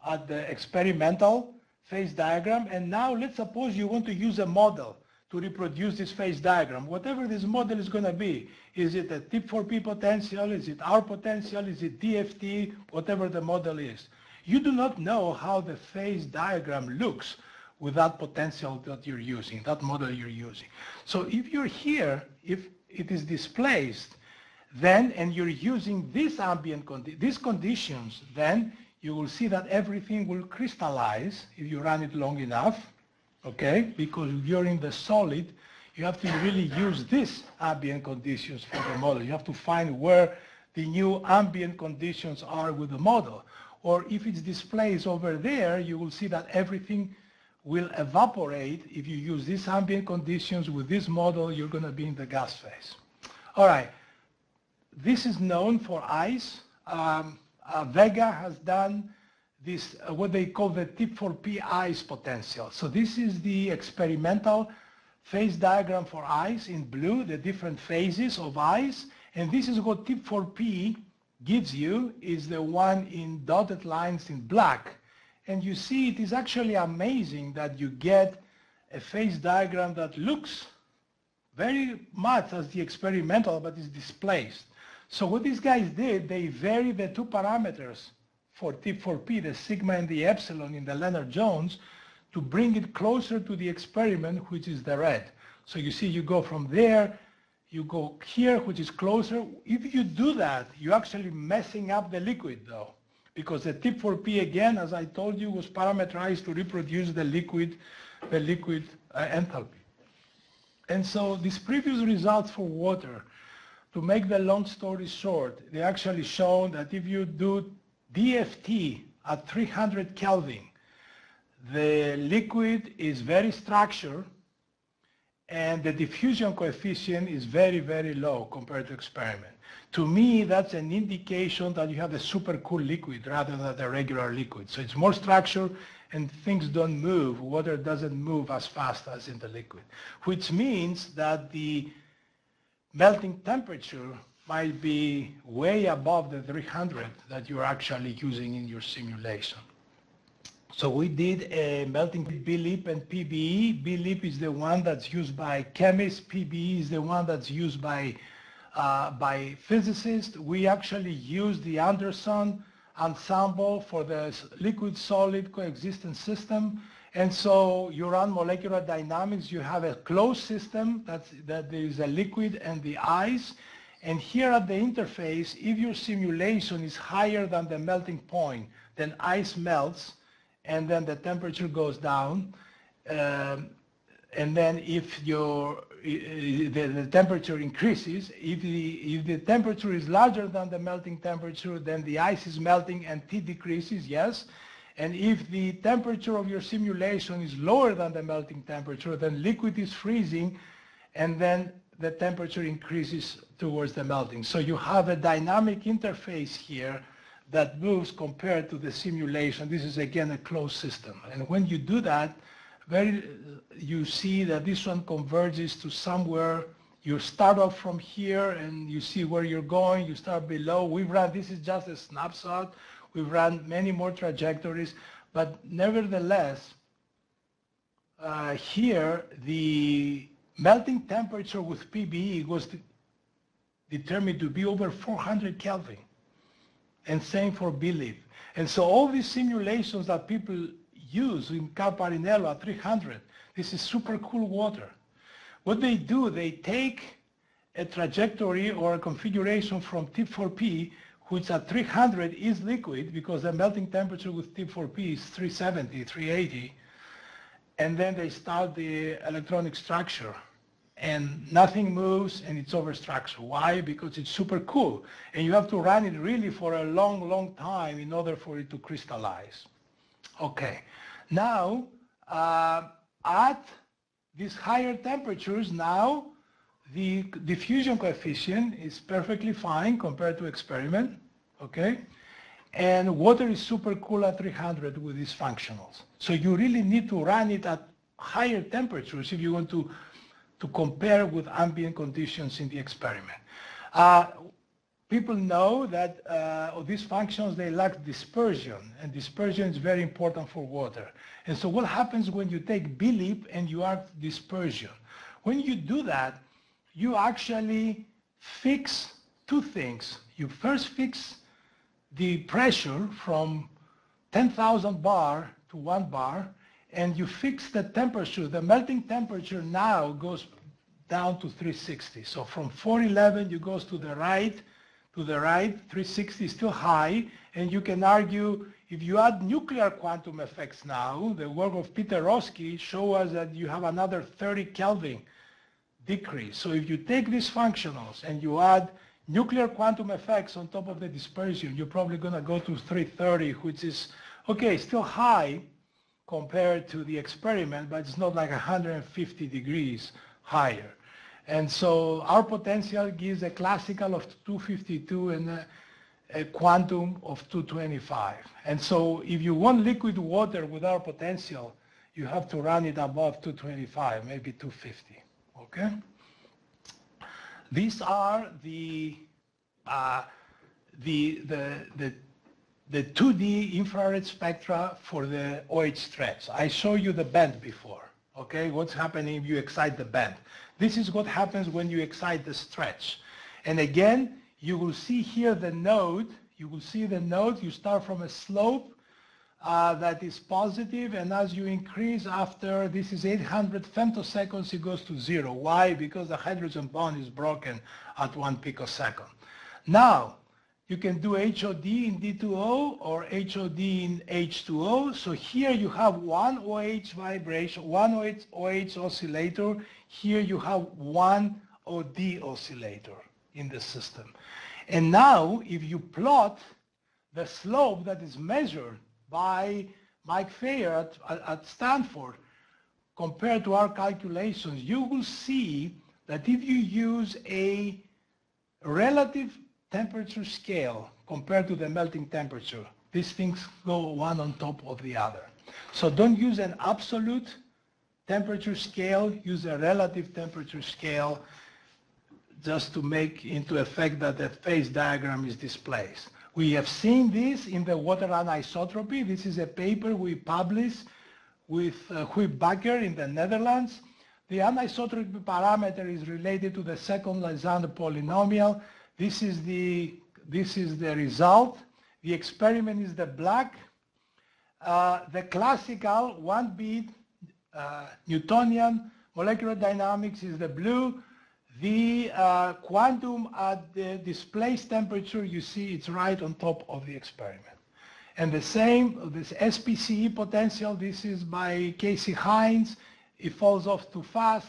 at the experimental phase diagram. And now let's suppose you want to use a model to reproduce this phase diagram. Whatever this model is going to be, is it a tip4p potential, is it R potential, is it DFT, whatever the model is. You do not know how the phase diagram looks with that potential that you're using, that model you're using. So if you're here, if it is displaced, then, and you're using this ambient these conditions, then you will see that everything will crystallize if you run it long enough, okay? Because you're in the solid, you have to really use these ambient conditions for the model. You have to find where the new ambient conditions are with the model. Or if it's displaced over there, you will see that everything will evaporate. If you use these ambient conditions with this model, you're going to be in the gas phase. All right. This is known for ice. Vega has done this, what they call the tip4p ice potential. So this is the experimental phase diagram for ice in blue, the different phases of ice. And this is what tip4p gives you, is the one in dotted lines in black. And you see it is actually amazing that you get a phase diagram that looks very much as the experimental, but is displaced. So what these guys did, they varied the two parameters for tip4p, the sigma and the epsilon in the Lennard-Jones, to bring it closer to the experiment, which is the red. So you see you go from there, you go here, which is closer. If you do that, you're actually messing up the liquid, though, because the tip4p, again, as I told you, was parameterized to reproduce the liquid enthalpy. And so these previous results for water, to make the long story short, they actually shown that if you do DFT at 300 Kelvin, the liquid is very structured, and the diffusion coefficient is very, very low compared to experiment. To me, that's an indication that you have a super cool liquid rather than a regular liquid. So it's more structured and things don't move. Water doesn't move as fast as in the liquid, which means that the melting temperature might be way above the 300 that you're actually using in your simulation. So we did a melting BLEAP and PBE. BLEAP is the one that's used by chemists. PBE is the one that's used by physicists. We actually used the Anderson ensemble for the liquid-solid coexistence system. And so you run molecular dynamics, you have a closed system that there is a liquid and the ice. And here at the interface, if your simulation is higher than the melting point, then ice melts and then the temperature goes down. And then if the temperature increases, if the temperature is larger than the melting temperature, then the ice is melting and T decreases, yes. And if the temperature of your simulation is lower than the melting temperature, then liquid is freezing and then the temperature increases towards the melting. So you have a dynamic interface here that moves compared to the simulation. This is again a closed system. And when you do that, you see that this one converges to somewhere. You start off from here and you see where you're going. You start below. This is just a snapshot. We've run many more trajectories, but nevertheless, here the melting temperature with PBE was determined to be over 400 Kelvin, and same for BLIV. And so all these simulations that people use in Carparinello at 300, this is super cool water. What they do, they take a trajectory or a configuration from tip4p, which at 300 is liquid because the melting temperature with tip4p is 370, 380, and then they start the electronic structure and nothing moves and it's overstructure. Why? Because it's super cool and you have to run it really for a long, long time in order for it to crystallize. Okay, now at these higher temperatures now, the diffusion coefficient is perfectly fine compared to experiment, okay? And water is super cool at 300 with these functionals. So you really need to run it at higher temperatures if you want to compare with ambient conditions in the experiment. People know that these functions, they lack dispersion, and dispersion is very important for water. And so what happens when you take BLIP and you add dispersion? When you do that, you actually fix two things. You first fix the pressure from 10,000 bar to 1 bar, and you fix the temperature. The melting temperature now goes down to 360. So from 411, you go to the right, 360 is still high, and you can argue if you add nuclear quantum effects now, the work of Peter Roski show us that you have another 30 Kelvin decrease. So if you take these functionals and you add nuclear quantum effects on top of the dispersion, you're probably going to go to 330, which is, okay, still high compared to the experiment, but it's not like 150 degrees higher. And so our potential gives a classical of 252 and a quantum of 225. And so if you want liquid water with our potential, you have to run it above 225, maybe 250. Okay? These are the 2D infrared spectra for the OH stretch. I showed you the band before. Okay? What's happening if you excite the band? This is what happens when you excite the stretch. And again, you will see here the node. You will see the node. You start from a slope that is positive, and as you increase after, this is 800 femtoseconds, it goes to 0. Why? Because the hydrogen bond is broken at 1 picosecond. Now, you can do HOD in D2O or HOD in H2O. So here you have one OH vibration, one OH oscillator. Here you have one OD oscillator in the system. And now, if you plot the slope that is measured by Mike Fayer at Stanford, compared to our calculations, you will see that if you use a relative temperature scale compared to the melting temperature, these things go one on top of the other. So don't use an absolute temperature scale, use a relative temperature scale just to make into effect that the phase diagram is displaced. We have seen this in the water anisotropy. This is a paper we published with Huib-Bakker in the Netherlands. The anisotropy parameter is related to the second Lysander polynomial. This is the result. The experiment is the black. The classical 1-bit Newtonian molecular dynamics is the blue. The quantum at the displaced temperature, you see it's right on top of the experiment. And the same, this SPCE potential, this is by Casey Hines. It falls off too fast.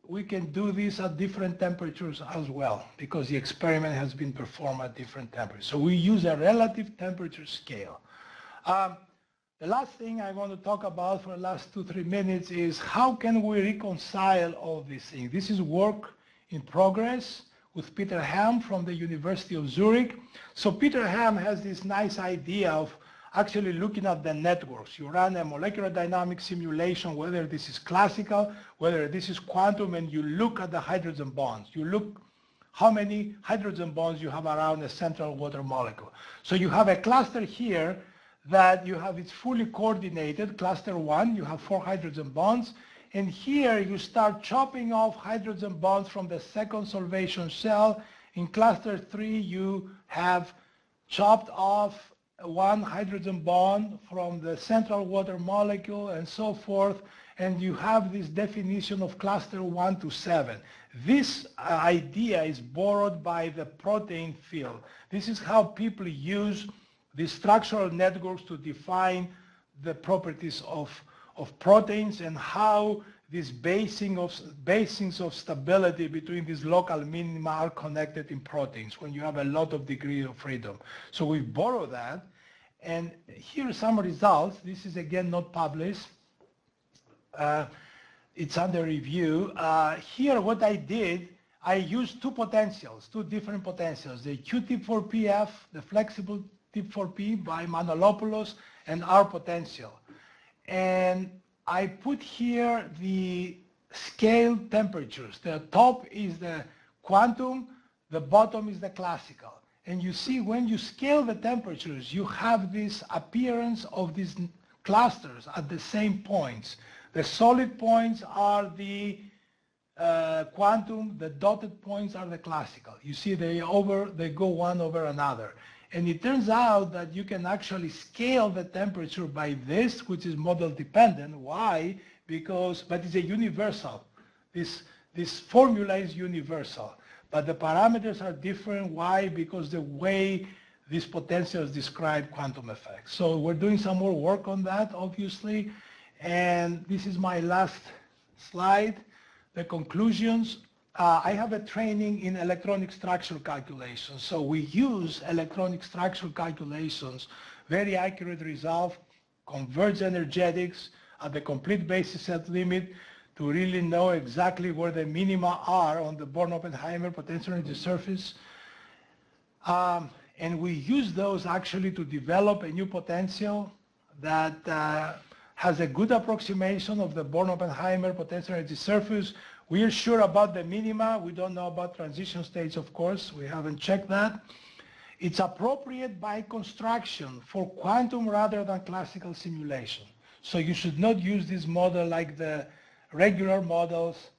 We can do this at different temperatures as well because the experiment has been performed at different temperatures. So we use a relative temperature scale. The last thing I want to talk about for the last 2-3 minutes is how can we reconcile all these things. This is work in progress with Peter Ham from the University of Zurich. So Peter Ham has this nice idea of actually looking at the networks. You run a molecular dynamics simulation, whether this is classical, whether this is quantum, and you look at the hydrogen bonds. You look how many hydrogen bonds you have around a central water molecule. So you have a cluster here that you have, it's fully coordinated. Cluster 1, you have 4 hydrogen bonds. And here you start chopping off hydrogen bonds from the second solvation shell. In cluster 3, you have chopped off 1 hydrogen bond from the central water molecule and so forth. And you have this definition of cluster 1 to 7. This idea is borrowed by the protein field. This is how people use the structural networks to define the properties of proteins and how these basings of stability between these local minima are connected in proteins when you have a lot of degree of freedom. So we borrow that, and here are some results. This is again not published. It's under review. Here what I did, I used 2 potentials, 2 different potentials, the Q-tip for PF, the flexible tip for P by Manolopoulos, and R potential. And I put here the scale temperatures. The top is the quantum, the bottom is the classical. And you see when you scale the temperatures, you have this appearance of these clusters at the same points. The solid points are the quantum, the dotted points are the classical. You see they go one over another. And it turns out that you can actually scale the temperature by this, which is model dependent. Why? Because, but it's a universal. This formula is universal. But the parameters are different. Why? Because the way these potentials describe quantum effects. So we're doing some more work on that, obviously. And this is my last slide, the conclusions. I have a training in electronic structure calculations. So we use electronic structure calculations, very accurate result, converged energetics at the complete basis set limit to really know exactly where the minima are on the Born-Oppenheimer potential energy surface. And we use those actually to develop a new potential that has a good approximation of the Born-Oppenheimer potential energy surface. We are sure about the minima. We don't know about transition states, of course. We haven't checked that. It's appropriate by construction for quantum rather than classical simulation. So you should not use this model like the regular models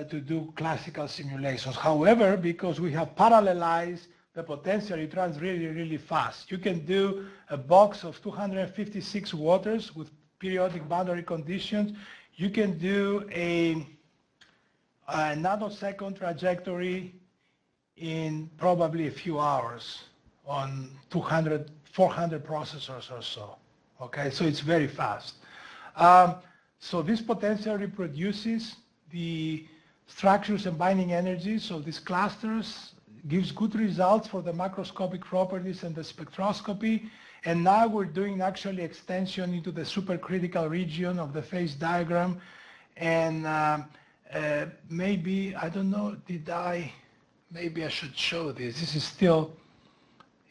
to do classical simulations. However, because we have parallelized the potential, it runs really, really fast. You can do a box of 256 waters with periodic boundary conditions. You can do a nanosecond trajectory in probably a few hours on 200, 400 processors or so. Okay, so it's very fast. So this potential reproduces the structures and binding energies. So these clusters gives good results for the macroscopic properties and the spectroscopy. And now we're doing actually extension into the supercritical region of the phase diagram. And maybe, I don't know, maybe I should show this. This is still,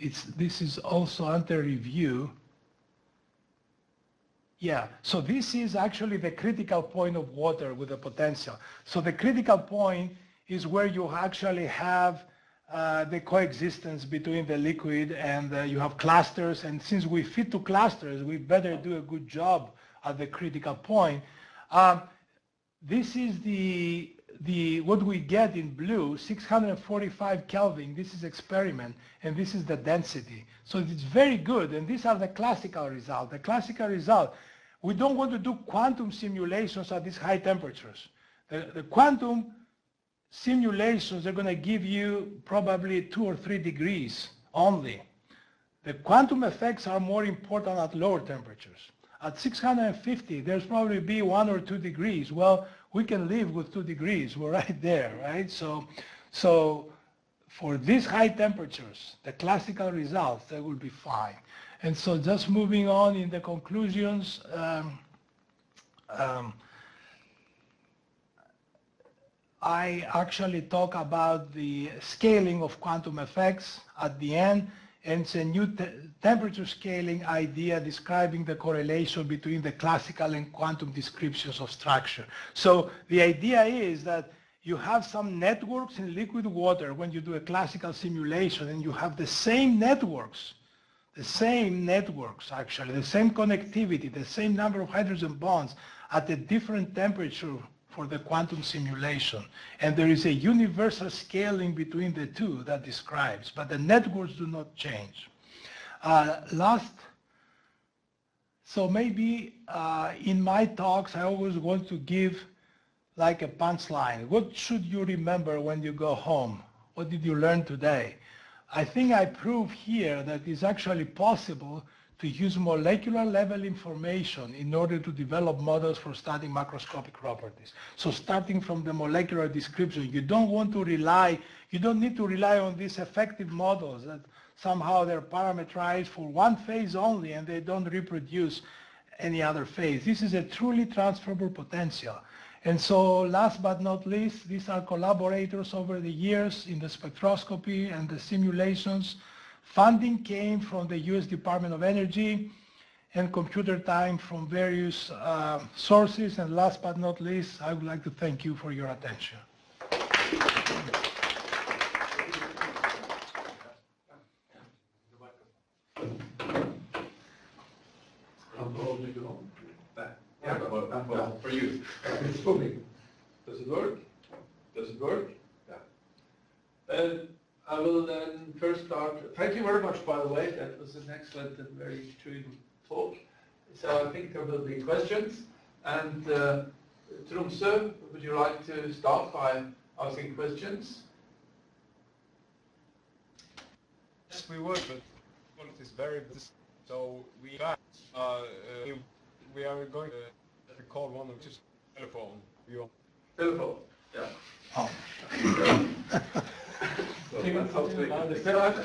this is also under review. Yeah, so this is actually the critical point of water with the potential. So the critical point is where you actually have the coexistence between the liquid and you have clusters. And since we fit to clusters, we better do a good job at the critical point. This is the what we get in blue, 645 Kelvin, this is experiment, and this is the density. So it's very good, and these are the classical results. The classical result, we don't want to do quantum simulations at these high temperatures. The quantum simulations are going to give you probably 2 or 3 degrees only. The quantum effects are more important at lower temperatures. At 650, there's probably be 1 or 2 degrees. Well, we can live with 2 degrees. We're right there, right? So for these high temperatures, the classical results, they will be fine. And so just moving on in the conclusions, I actually talk about the scaling of quantum effects at the end, and it's a new temperature scaling idea describing the correlation between the classical and quantum descriptions of structure. So the idea is that you have some networks in liquid water when you do a classical simulation, and you have the same networks actually, the same connectivity, the same number of hydrogen bonds at a different temperature for the quantum simulation. And there is a universal scaling between the two that describes, but the networks do not change. So maybe in my talks, I always want to give like a punchline. What should you remember when you go home? What did you learn today? I think I prove here that it's actually possible to use molecular level information in order to develop models for studying macroscopic properties. So starting from the molecular description, you don't need to rely on these effective models that somehow they're parameterized for one phase only and they don't reproduce any other phase. This is a truly transferable potential. And so last but not least, these are collaborators over the years in the spectroscopy and the simulations. Funding came from the US Department of Energy and computer time from various sources. And last but not least, I would like to thank you for your attention. For you. It's moving. Does it work? Does it work? Yeah. I will then first start. Thank you very much, by the way. That was an excellent and very intriguing talk. So I think there will be questions. And Tromsø, would you like to start by asking questions? Yes, we would, but quality is very good. So we are going to record one of just telephone. Telephone, yeah. Oh.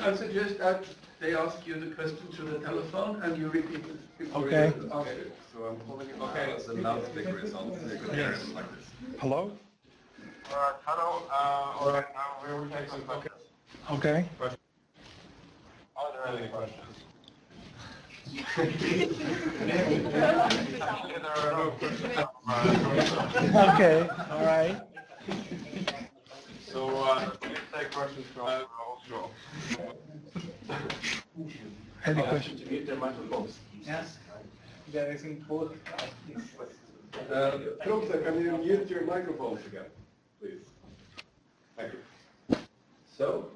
I suggest that they ask you the question through the telephone and you repeat it before Okay. you ask it. So I'm holding it okay. So the loudspeaker is on, so you can hear it like this. Hello? Hello. All right, now we will take some questions. Okay. Are there any questions? There are no questions. Okay, all right. So please take questions from also. Any questions? To mute their microphones. Yes, there is important. Tromsø, can you mute your microphones again, please? Thank you. So,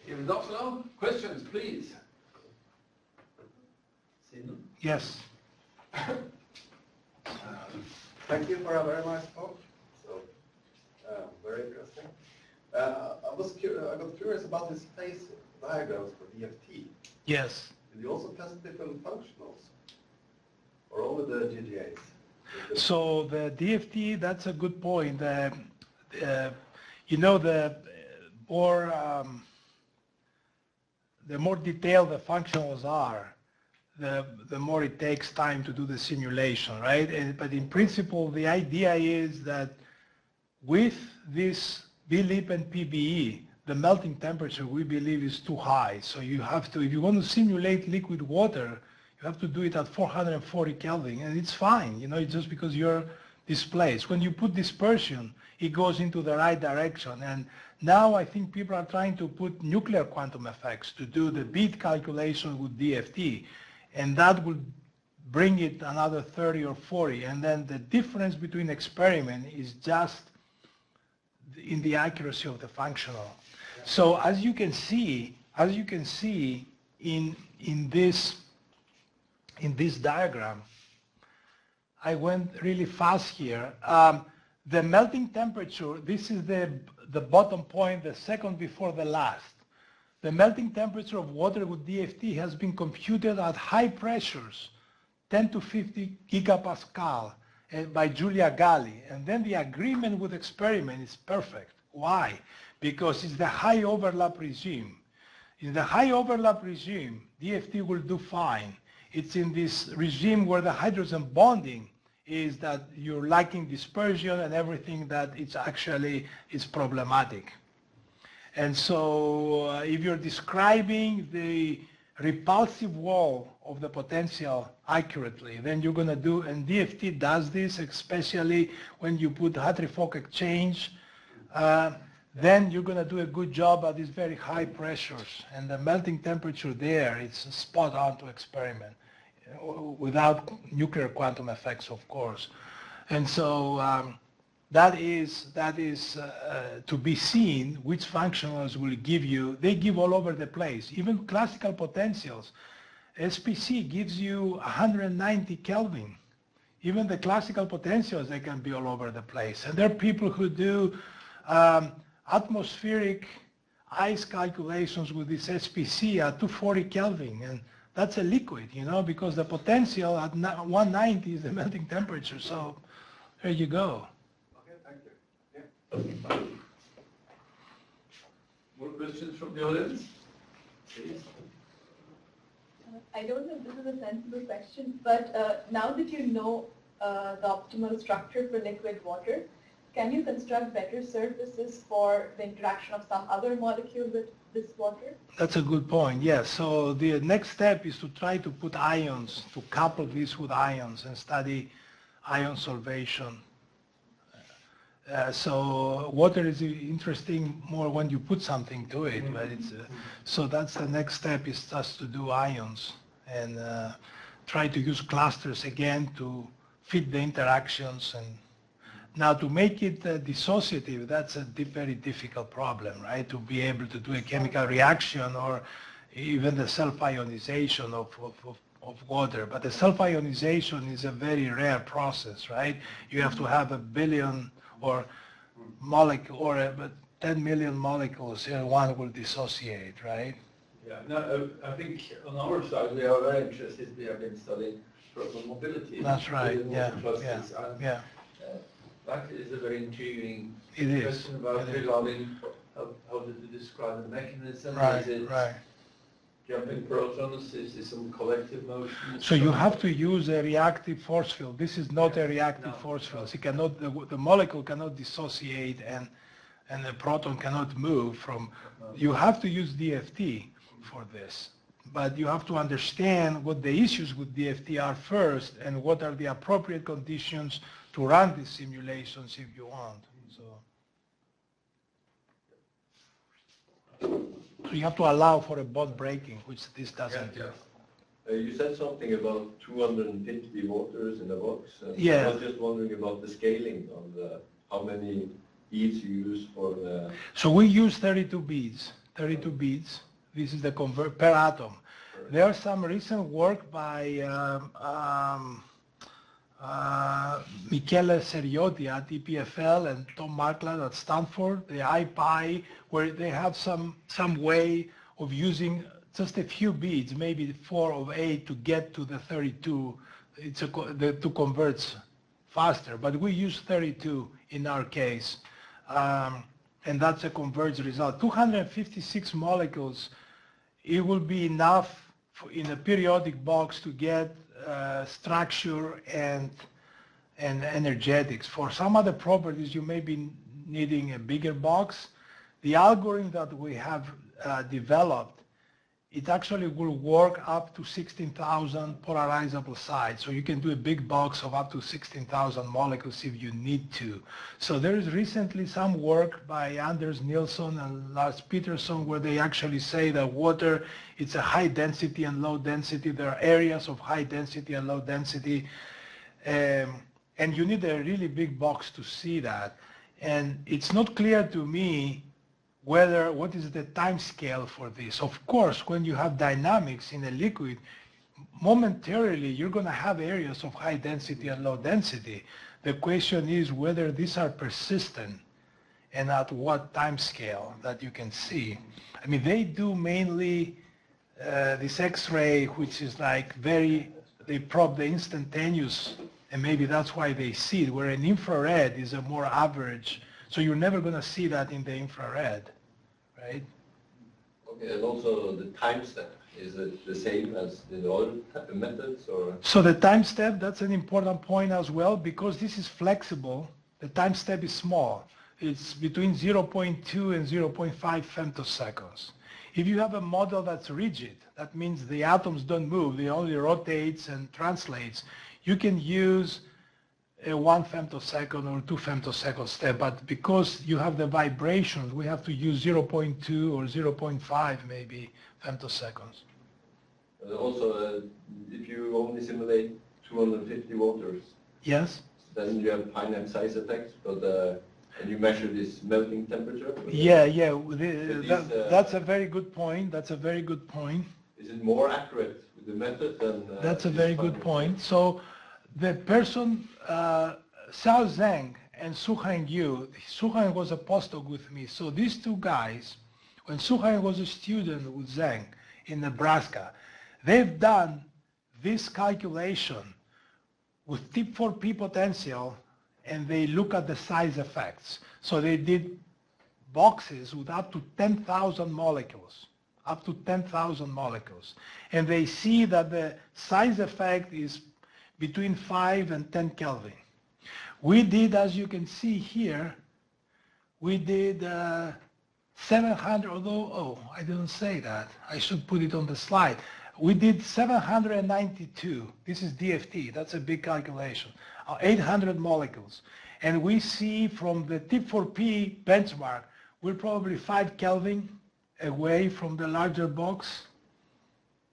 in Oslo, questions, please. Yes. Thank you for a very nice talk. So, very interesting. I got curious about the space diagrams for DFT. Yes. Did you also test different functionals, or only the GGAs? So the DFT, that's a good point. You know, the more detailed the functionals are, the more it takes time to do the simulation, right? But in principle, the idea is that with this BLIP and PBE, the melting temperature we believe is too high. So you have to, if you want to simulate liquid water, you have to do it at 440 Kelvin, and it's fine, you know, it's just because you're displaced. When you put dispersion, it goes into the right direction. And now I think people are trying to put nuclear quantum effects to do the beat calculation with DFT, and that would bring it another 30 or 40, and then the difference between experiment is just in the accuracy of the functional. So as you can see in this diagram, I went really fast here. The melting temperature, this is the bottom point, the second before the last. The melting temperature of water with DFT has been computed at high pressures, 10 to 50 gigapascal by Giulia Galli. And then the agreement with experiment is perfect. Why? Because it's the high overlap regime. In the high overlap regime, DFT will do fine. It's in this regime where the hydrogen bonding is that you're lacking dispersion and everything that it's actually is problematic. And so if you're describing the repulsive wall of the potential accurately, then you're going to do, and DFT does this, especially when you put Hartree-Fock exchange, then you're going to do a good job at these very high pressures. And the melting temperature there, it's spot on to experiment, without nuclear quantum effects, of course. And so that is to be seen which functionals will give you. They give all over the place. Even classical potentials. SPC gives you 190 Kelvin. Even the classical potentials, they can be all over the place. And there are people who do atmospheric ice calculations with this SPC at 240 Kelvin. And that's a liquid, you know, because the potential at 190 is the melting temperature. So there you go. More questions from the audience? Please. I don't know if this is a sensible question, but now that you know the optimal structure for liquid water, can you construct better surfaces for the interaction of some other molecule with this water? That's a good point, yes. So the next step is to try to put ions, to couple this with ions and study ion solvation. So water is interesting more when you put something to it, but it's, so that's the next step, is just to do ions and try to use clusters again to fit the interactions. And now to make it dissociative, that's a very difficult problem, right? To be able to do a chemical reaction or even the self-ionization of water. But the self-ionization is a very rare process, right? You have to have 1 billion or molecule, or 10 million molecules, and one will dissociate, right? Yeah, no, I think on our side we are very interested. We have been studying proton mobility. That's right, yeah, yeah. That is a very intriguing It question is. about regarding how did you describe the mechanism? Right, is it right. jumping protons? Is it some collective motion? So you have to use a reactive force field. This is not a reactive force field. It cannot, the molecule cannot dissociate and the proton cannot move from, you have to use DFT for this. But you have to understand what the issues with DFT are first and what are the appropriate conditions to run these simulations if you want. So you have to allow for a bond breaking, which this doesn't do. You said something about 250 waters in the box. Yeah. I was just wondering about the scaling on the, how many beads you use for the... So we use 32 beads. 32 beads. This is the convert per atom. There's some recent work by Michele Seriotti at EPFL and Tom Markland at Stanford, the IPI, where they have some way of using just a few beads, maybe 4 of 8 to get to the 32, to convert faster. But we use 32 in our case, and that's a converged result. 256 molecules, it will be enough in a periodic box to get structure and energetics. For some other properties, you may be needing a bigger box. The algorithm that we have developed it actually will work up to 16,000 polarizable sites. So you can do a big box of up to 16,000 molecules if you need to. So there is recently some work by Anders Nilsson and Lars Peterson where they actually say that water, it's a high density and low density. There are areas of high density and low density. And you need a really big box to see that. And it's not clear to me what is the time scale for this. Of course, when you have dynamics in a liquid, momentarily you're going to have areas of high density and low density. The question is whether these are persistent and at what time scale that you can see. I mean, they do mainly this X-ray, which is like they probe the instantaneous, and maybe that's why they see it, where an infrared is a more average. So you're never going to see that in the infrared, right? Okay, and also the time step, is it the same as in all methods, or? So the time step, that's an important point as well, because this is flexible. The time step is small. It's between 0.2 and 0.5 femtoseconds. If you have a model that's rigid, that means the atoms don't move, they only rotates and translates, you can use a 1 femtosecond or 2 femtosecond step, but because you have the vibrations, we have to use 0.2 or 0.5 maybe femtoseconds. Also, if you only simulate 250 waters, yes, then you have finite size effects, but and you measure this melting temperature. Yeah, that's a very good point. That's a very good point. Is it more accurate with the method than? That's a very good point. So the person, Xiao Zheng and Suheng Yu, Suheng was a postdoc with me. So these two guys, when Suheng was a student with Zheng in Nebraska, they've done this calculation with tip 4P potential, and they look at the size effects. So they did boxes with up to 10,000 molecules, up to 10,000 molecules. And they see that the size effect is between 5 and 10 Kelvin. We did, as you can see here, we did 700, although, I didn't say that. I should put it on the slide. We did 792. This is DFT. That's a big calculation. 800 molecules. And we see from the tip4P benchmark, we're probably 5 Kelvin away from the larger box,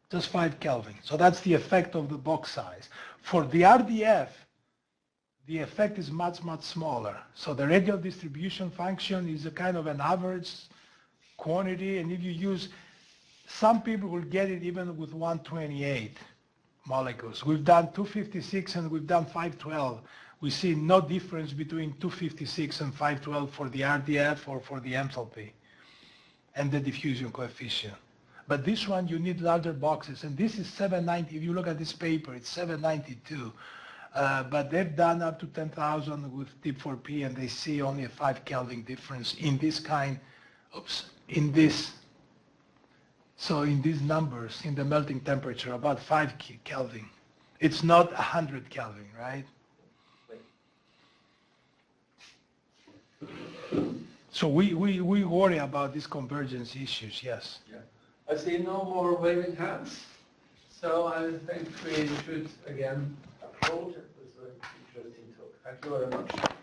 just 5 Kelvin. So that's the effect of the box size. For the RDF, the effect is much, much smaller. So the radial distribution function is a kind of an average quantity, and if you use, some people will get it even with 128 molecules. We've done 256 and we've done 512. We see no difference between 256 and 512 for the RDF or for the enthalpy and the diffusion coefficient. But this one, you need larger boxes, and this is 790. If you look at this paper, it's 792. But they've done up to 10,000 with tip4P, and they see only a 5 Kelvin difference in this kind, in this. So in these numbers, in the melting temperature, about 5 Kelvin. It's not 100 Kelvin, right? So we worry about these convergence issues, yes. Yeah. I see no more waving hands, so I think we should again applaud. It was an interesting talk. Thank you very much.